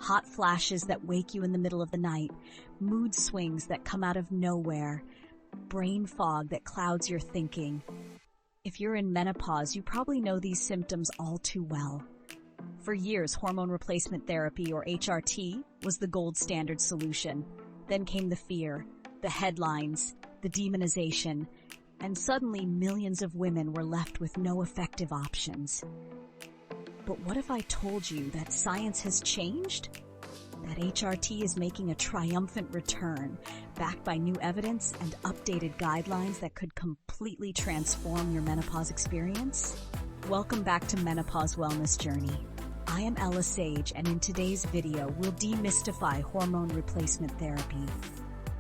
hot flashes that wake you in the middle of the night, mood swings that come out of nowhere, brain fog that clouds your thinking. If you're in menopause, you probably know these symptoms all too well. For years, hormone replacement therapy, or HRT, was the gold standard solution. Then came the fear, the headlines, the demonization, and suddenly millions of women were left with no effective options. But what if I told you that science has changed? That HRT is making a triumphant return, backed by new evidence and updated guidelines that could completely transform your menopause experience? Welcome back to Menopause Wellness Journey. I am Ella Sage, and in today's video, we'll demystify hormone replacement therapy.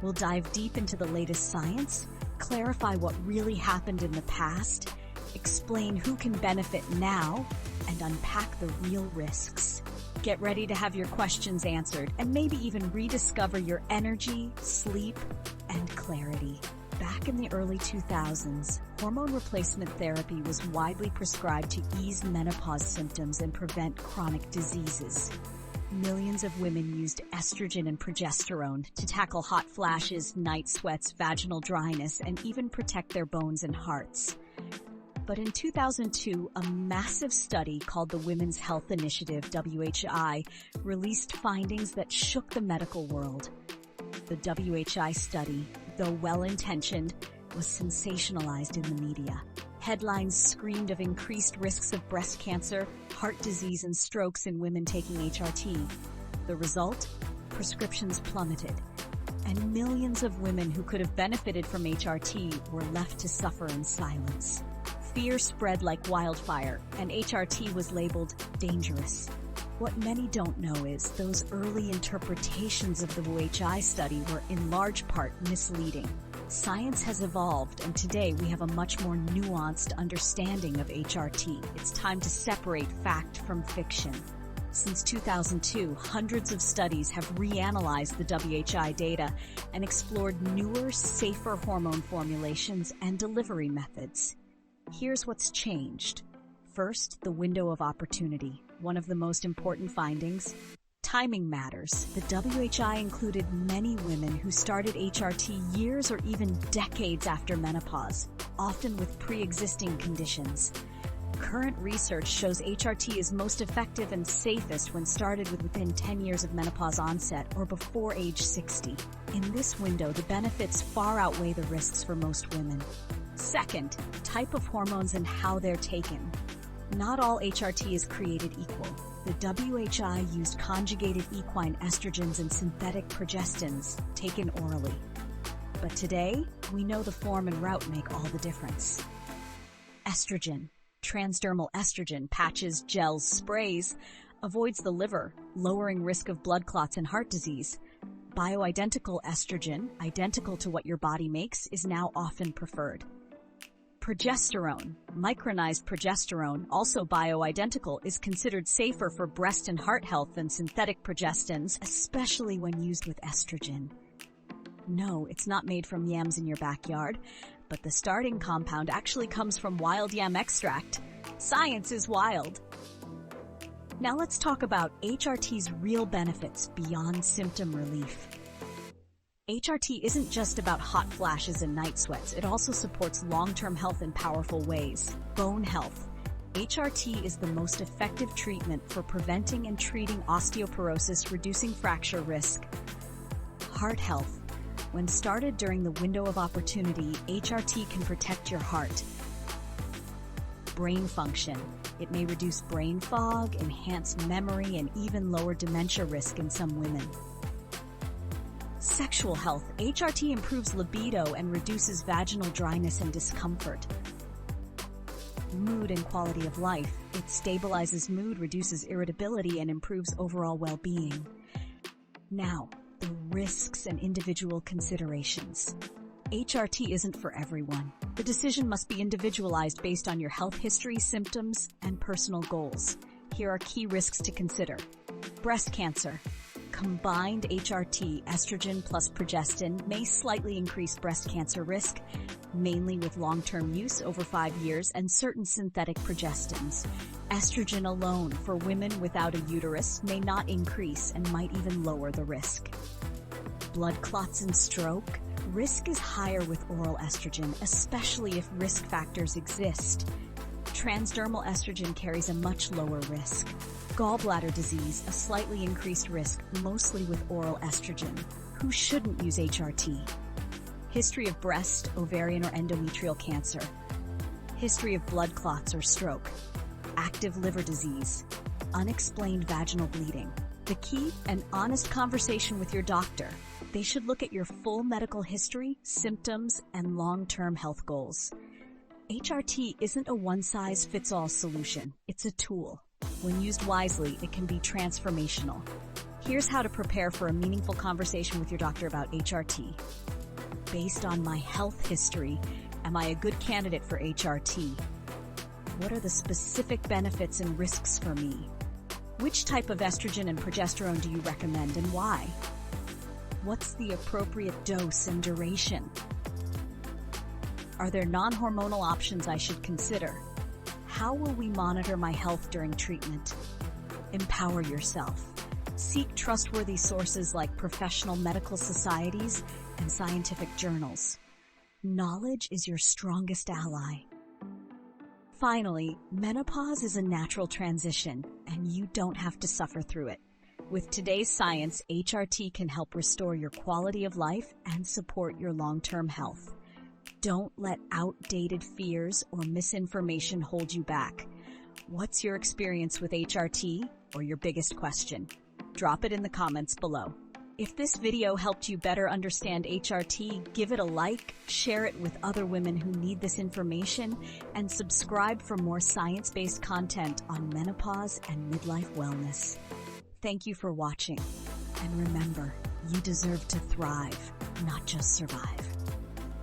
We'll dive deep into the latest science, clarify what really happened in the past, explain who can benefit now, and unpack the real risks. Get ready to have your questions answered and maybe even rediscover your energy, sleep, and clarity. Back in the early 2000s, hormone replacement therapy was widely prescribed to ease menopause symptoms and prevent chronic diseases. Millions of women used estrogen and progesterone to tackle hot flashes, night sweats, vaginal dryness, and even protect their bones and hearts. But in 2002, a massive study called the Women's Health Initiative, WHI, released findings that shook the medical world. The WHI study, though well-intentioned, was sensationalized in the media. Headlines screamed of increased risks of breast cancer, heart disease, and strokes in women taking HRT. The result? Prescriptions plummeted, and millions of women who could have benefited from HRT were left to suffer in silence. Fear spread like wildfire, and HRT was labeled dangerous. What many don't know is those early interpretations of the WHI study were in large part misleading. Science has evolved, and today we have a much more nuanced understanding of HRT. It's time to separate fact from fiction. Since 2002, hundreds of studies have reanalyzed the WHI data and explored newer, safer hormone formulations and delivery methods. Here's what's changed. First, the window of opportunity. One of the most important findings: timing matters. The WHI included many women who started HRT years or even decades after menopause, often with pre-existing conditions. Current research shows HRT is most effective and safest when started within 10 years of menopause onset or before age 60. In this window, the benefits far outweigh the risks for most women. Second, type of hormones and how they're taken. Not all HRT is created equal. The WHI used conjugated equine estrogens and synthetic progestins taken orally. But today, we know the form and route make all the difference. Estrogen, transdermal estrogen, patches, gels, sprays, avoids the liver, lowering risk of blood clots and heart disease. Bioidentical estrogen, identical to what your body makes, is now often preferred. Progesterone, micronized progesterone, also bioidentical, is considered safer for breast and heart health than synthetic progestins, especially when used with estrogen. No, it's not made from yams in your backyard, but the starting compound actually comes from wild yam extract. Science is wild. Now let's talk about HRT's real benefits beyond symptom relief. HRT isn't just about hot flashes and night sweats. It also supports long-term health in powerful ways. Bone health. HRT is the most effective treatment for preventing and treating osteoporosis, reducing fracture risk. Heart health. When started during the window of opportunity, HRT can protect your heart. Brain function. It may reduce brain fog, enhance memory, and even lower dementia risk in some women. Sexual health. HRT improves libido and reduces vaginal dryness and discomfort. Mood and quality of life. It stabilizes mood, reduces irritability, and improves overall well-being. Now, the risks and individual considerations. HRT isn't for everyone. The decision must be individualized based on your health history, symptoms, and personal goals. Here are key risks to consider. Breast cancer. combined HRT, estrogen plus progestin, may slightly increase breast cancer risk, mainly with long-term use over 5 years and certain synthetic progestins. Estrogen alone for women without a uterus may not increase and might even lower the risk. Blood clots and stroke. Risk is higher with oral estrogen, especially if risk factors exist. Transdermal estrogen carries a much lower risk. Gallbladder disease, a slightly increased risk, mostly with oral estrogen. Who shouldn't use HRT? History of breast, ovarian, or endometrial cancer. History of blood clots or stroke. Active liver disease. Unexplained vaginal bleeding. The key, an honest conversation with your doctor. They should look at your full medical history, symptoms, and long-term health goals. HRT isn't a one-size-fits-all solution. It's a tool. When used wisely, it can be transformational. Here's how to prepare for a meaningful conversation with your doctor about HRT. Based on my health history, am I a good candidate for HRT? What are the specific benefits and risks for me? Which type of estrogen and progesterone do you recommend and why? What's the appropriate dose and duration? Are there non-hormonal options I should consider? How will we monitor my health during treatment? Empower yourself. Seek trustworthy sources like professional medical societies and scientific journals. Knowledge is your strongest ally. Finally, menopause is a natural transition, and you don't have to suffer through it. With today's science, HRT can help restore your quality of life and support your long-term health. Don't let outdated fears or misinformation hold you back. What's your experience with HRT or your biggest question? Drop it in the comments below. If this video helped you better understand HRT, give it a like, share it with other women who need this information, and subscribe for more science-based content on menopause and midlife wellness. Thank you for watching, and remember, you deserve to thrive, not just survive.